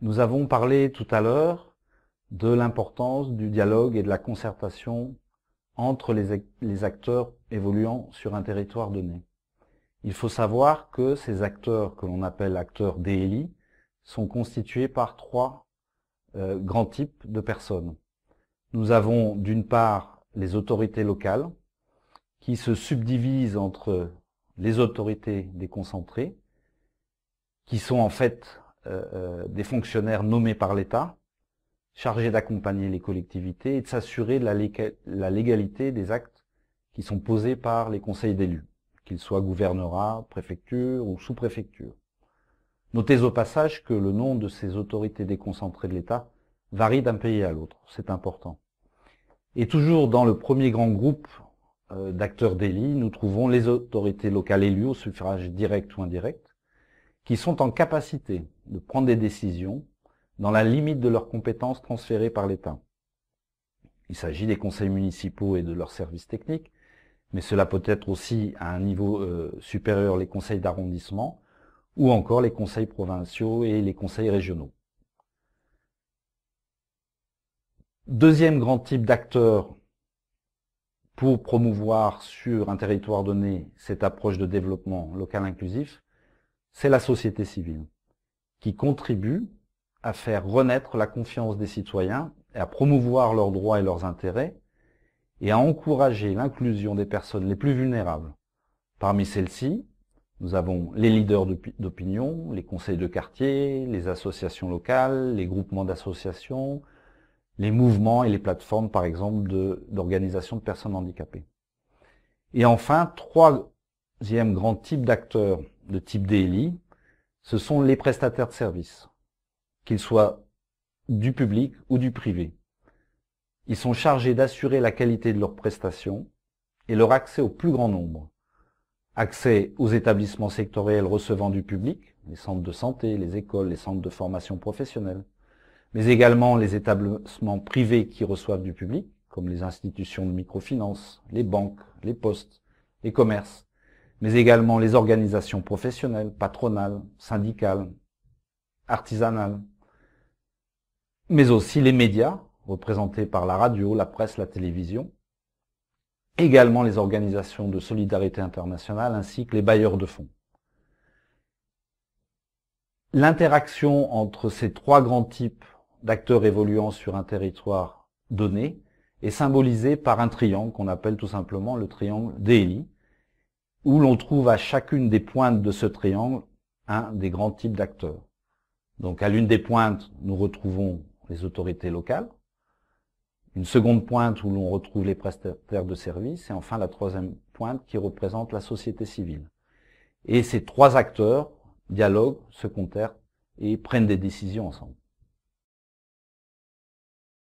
Nous avons parlé tout à l'heure de l'importance du dialogue et de la concertation entre les acteurs évoluant sur un territoire donné. Il faut savoir que ces acteurs, que l'on appelle acteurs DLI, sont constitués par trois grands types de personnes. Nous avons d'une part les autorités locales, qui se subdivisent entre les autorités déconcentrées, qui sont en fait des fonctionnaires nommés par l'État, chargés d'accompagner les collectivités et de s'assurer de la légalité des actes qui sont posés par les conseils d'élus, qu'ils soient gouvernorat, préfecture ou sous-préfecture. Notez au passage que le nom de ces autorités déconcentrées de l'État varie d'un pays à l'autre, c'est important. Et toujours dans le premier grand groupe d'acteurs d'élus, nous trouvons les autorités locales élues au suffrage direct ou indirect, qui sont en capacité de prendre des décisions dans la limite de leurs compétences transférées par l'État. Il s'agit des conseils municipaux et de leurs services techniques, mais cela peut être aussi à un niveau supérieur les conseils d'arrondissement ou encore les conseils provinciaux et les conseils régionaux. Deuxième grand type d'acteurs pour promouvoir sur un territoire donné cette approche de développement local inclusif, c'est la société civile, qui contribue à faire renaître la confiance des citoyens et à promouvoir leurs droits et leurs intérêts et à encourager l'inclusion des personnes les plus vulnérables. Parmi celles-ci, nous avons les leaders d'opinion, les conseils de quartier, les associations locales, les groupements d'associations, les mouvements et les plateformes, par exemple, d'organisation de personnes handicapées. Et enfin, troisième grand type d'acteurs de type DLI, ce sont les prestataires de services, qu'ils soient du public ou du privé. Ils sont chargés d'assurer la qualité de leurs prestations et leur accès au plus grand nombre. Accès aux établissements sectoriels recevant du public, les centres de santé, les écoles, les centres de formation professionnelle, mais également les établissements privés qui reçoivent du public, comme les institutions de microfinance, les banques, les postes, les commerces, mais également les organisations professionnelles, patronales, syndicales, artisanales, mais aussi les médias, représentés par la radio, la presse, la télévision, également les organisations de solidarité internationale, ainsi que les bailleurs de fonds. L'interaction entre ces trois grands types d'acteurs évoluant sur un territoire donné est symbolisée par un triangle qu'on appelle tout simplement le triangle DLI, où l'on trouve à chacune des pointes de ce triangle un des grands types d'acteurs. Donc à l'une des pointes, nous retrouvons les autorités locales, une seconde pointe où l'on retrouve les prestataires de services, et enfin la troisième pointe qui représente la société civile. Et ces trois acteurs dialoguent, se concertent et prennent des décisions ensemble.